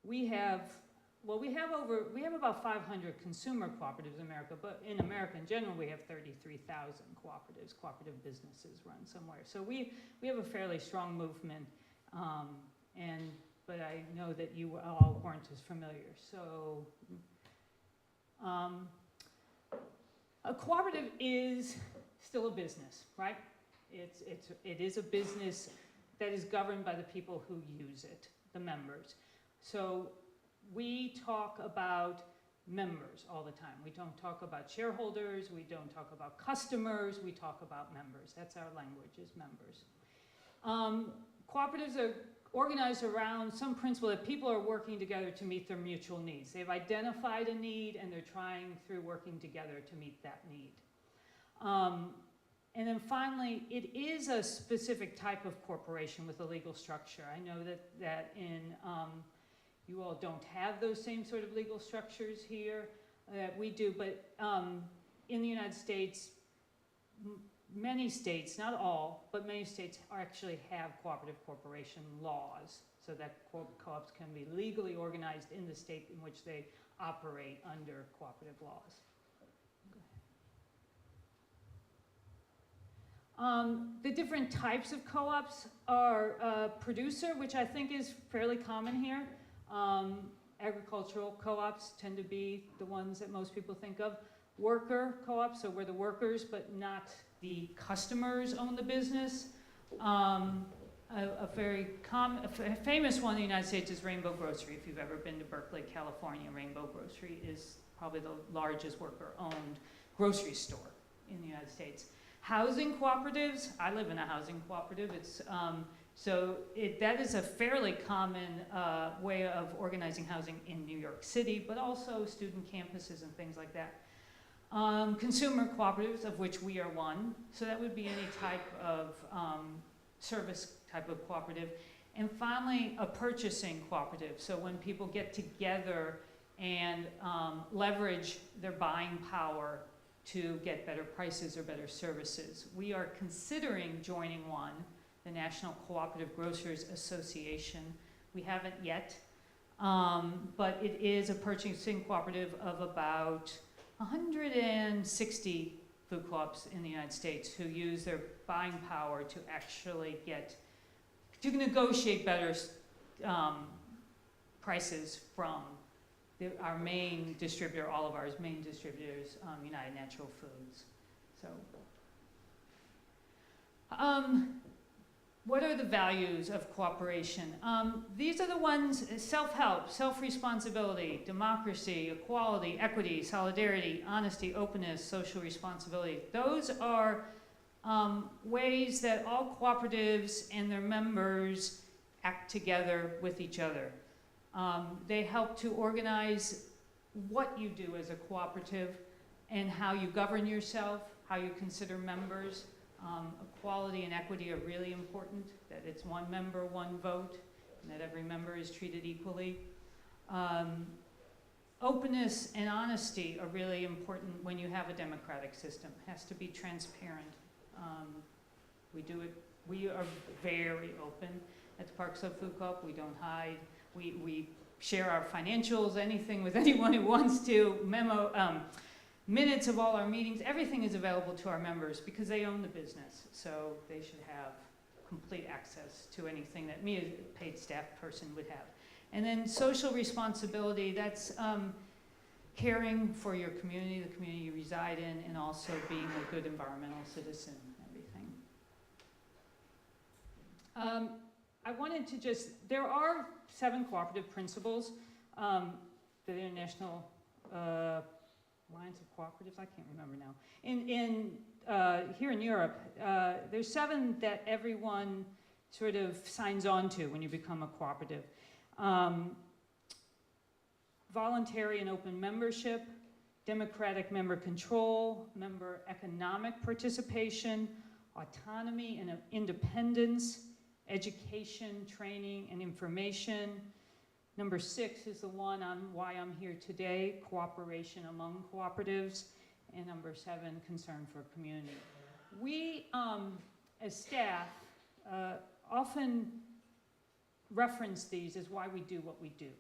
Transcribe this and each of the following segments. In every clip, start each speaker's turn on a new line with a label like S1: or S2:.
S1: we have about 500 consumer cooperatives in America, but in America in general, we have 33,000 cooperatives, cooperative businesses run somewhere. So we have a fairly strong movement, but I know that you all weren't as familiar. So a cooperative is still a business, right? It is a business that is governed by the people who use it, the members. So we talk about members all the time. We don't talk about shareholders, we don't talk about customers, we talk about members. That's our language, is members. Cooperatives are organized around some principle that people are working together to meet their mutual needs. They've identified a need and they're trying through working together to meet that need. And then finally, it is a specific type of corporation with a legal structure. I know that in you all don't have those same sort of legal structures here that we do, but in the United States, many states, not all, but many states actually have cooperative corporation laws so that co-ops can be legally organized in the state in which they operate under cooperative laws. The different types of co-ops are producer, which I think is fairly common here. Agricultural co-ops tend to be the ones that most people think of. Worker co-ops, so where the workers but not the customers own the business. A famous one in the United States is Rainbow Grocery. If you've ever been to Berkeley, California, Rainbow Grocery is probably the largest worker-owned grocery store in the United States. Housing cooperatives, I live in a housing cooperative. That is a fairly common way of organizing housing in New York City, but also student campuses and things like that. Consumer cooperatives, of which we are one, so that would be any type of service type of cooperative. And finally, a purchasing cooperative, so when people get together and leverage their buying power to get better prices or better services. We are considering joining one, the National Cooperative Grocers Association. We haven't yet, but it is a purchasing cooperative of about 160 food co-ops in the United States who use their buying power to actually to negotiate better prices from our main distributor, all of our main distributors, United Natural Foods. So, what are the values of cooperation? These are the ones: self-help, self-responsibility, democracy, equality, equity, solidarity, honesty, openness, social responsibility. Those are ways that all cooperatives and their members act together with each other. They help to organize what you do as a cooperative and how you govern yourself, how you consider members. Equality and equity are really important, that it's one member, one vote, and that every member is treated equally. Openness and honesty are really important when you have a democratic system. It has to be transparent. We are very open at the Park Slope Food Co-op. We don't hide. We share our financials, anything with anyone who wants to, minutes of all our meetings, everything is available to our members because they own the business. So they should have complete access to anything that me as a paid staff person would have. And then social responsibility, that's caring for your community, the community you reside in, and also being a good environmental citizen and everything. I wanted to there are 7 cooperative principles. The International Alliance of Cooperatives, I can't remember now. Here in Europe, there's 7 that everyone sort of signs on to when you become a cooperative. Voluntary and open membership, democratic member control, member economic participation, autonomy and independence, education, training, and information. Number 6 is the one on why I'm here today, cooperation among cooperatives. And number 7, concern for community. We, as staff, often reference these as why we do what we do.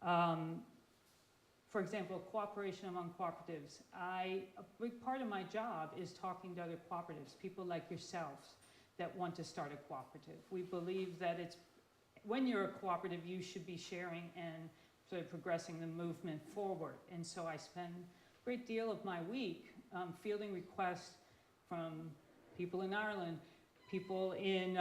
S1: For example, cooperation among cooperatives. A big part of my job is talking to other cooperatives, people like yourselves that want to start a cooperative. We believe that when you're a cooperative, you should be sharing and sort of progressing the movement forward. And so I spend a great deal of my week fielding requests from people in Ireland, people in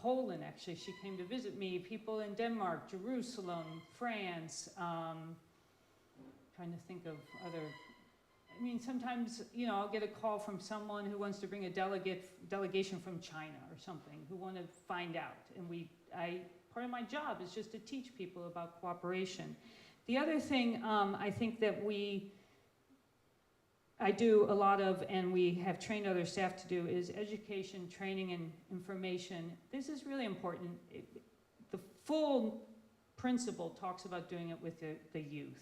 S1: Poland, actually, she came to visit me, people in Denmark, Jerusalem, France, trying to think of other, I mean, sometimes, you know, I'll get a call from someone who wants to bring a delegation from China or something, who want to find out. And part of my job is just to teach people about cooperation. The other thing I think that I do a lot of, and we have trained other staff to do, is education, training, and information. This is really important. The full principle talks about doing it with the youth.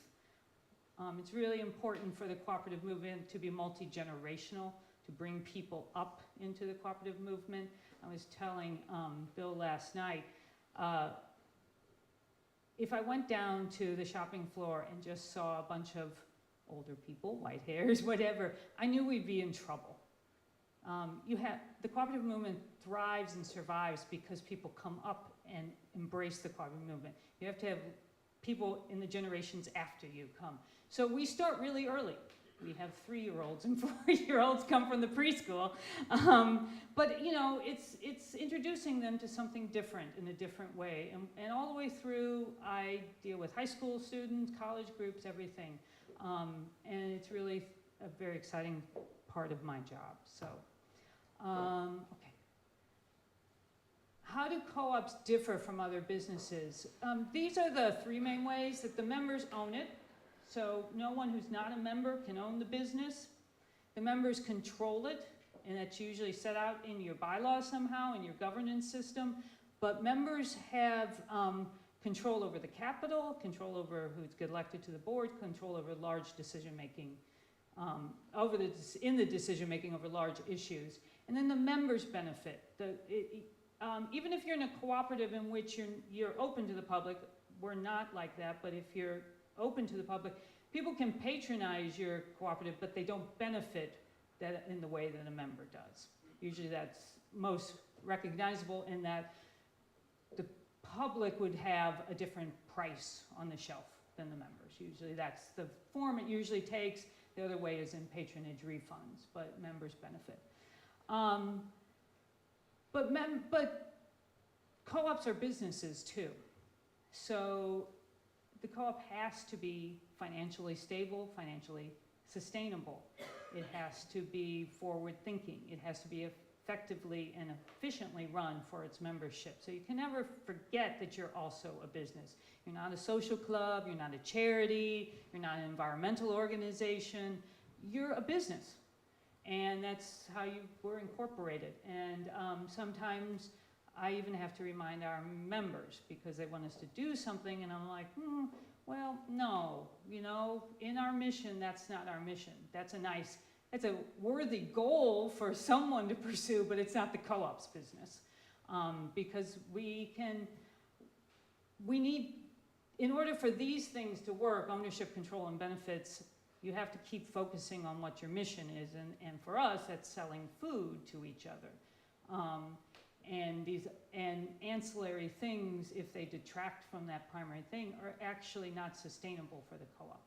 S1: It's really important for the cooperative movement to be multi-generational, to bring people up into the cooperative movement. I was telling Bill last night, if I went down to the shopping floor and just saw a bunch of older people, white hairs, whatever, I knew we'd be in trouble. The cooperative movement thrives and survives because people come up and embrace the cooperative movement. You have to have people in the generations after you come. So we start really early. We have 3-year-olds and 4-year-olds come from the preschool. But you know, it's introducing them to something different in a different way. And all the way through, I deal with high school students, college groups, everything. And it's really a very exciting part of my job. So, okay. How do co-ops differ from other businesses? These are the 3 main ways that the members own it. So no one who's not a member can own the business. The members control it, and that's usually set out in your bylaws somehow, in your governance system. But members have control over the capital, control over who's get elected to the board, control over large decision-making, in the decision-making over large issues. And then the members benefit. Even if you're in a cooperative in which you're open to the public, we're not like that, but if you're open to the public, people can patronize your cooperative, but they don't benefit that in the way that a member does. Usually that's most recognizable in that the public would have a different price on the shelf than the members. Usually that's the form it usually takes. The other way is in patronage refunds, but members benefit. But co-ops are businesses too. So the co-op has to be financially stable, financially sustainable. It has to be forward-thinking. It has to be effectively and efficiently run for its membership. So you can never forget that you're also a business. You're not a social club, you're not a charity, you're not an environmental organization. You're a business. And that's how you were incorporated. And sometimes I even have to remind our members because they want us to do something, and I'm like, well, no, you know, in our mission, that's not our mission. That's a worthy goal for someone to pursue, but it's not the co-op's business. Because in order for these things to work, ownership, control, and benefits, you have to keep focusing on what your mission is, and for us, that's selling food to each other. And ancillary things, if they detract from that primary thing, are actually not sustainable for the co-op.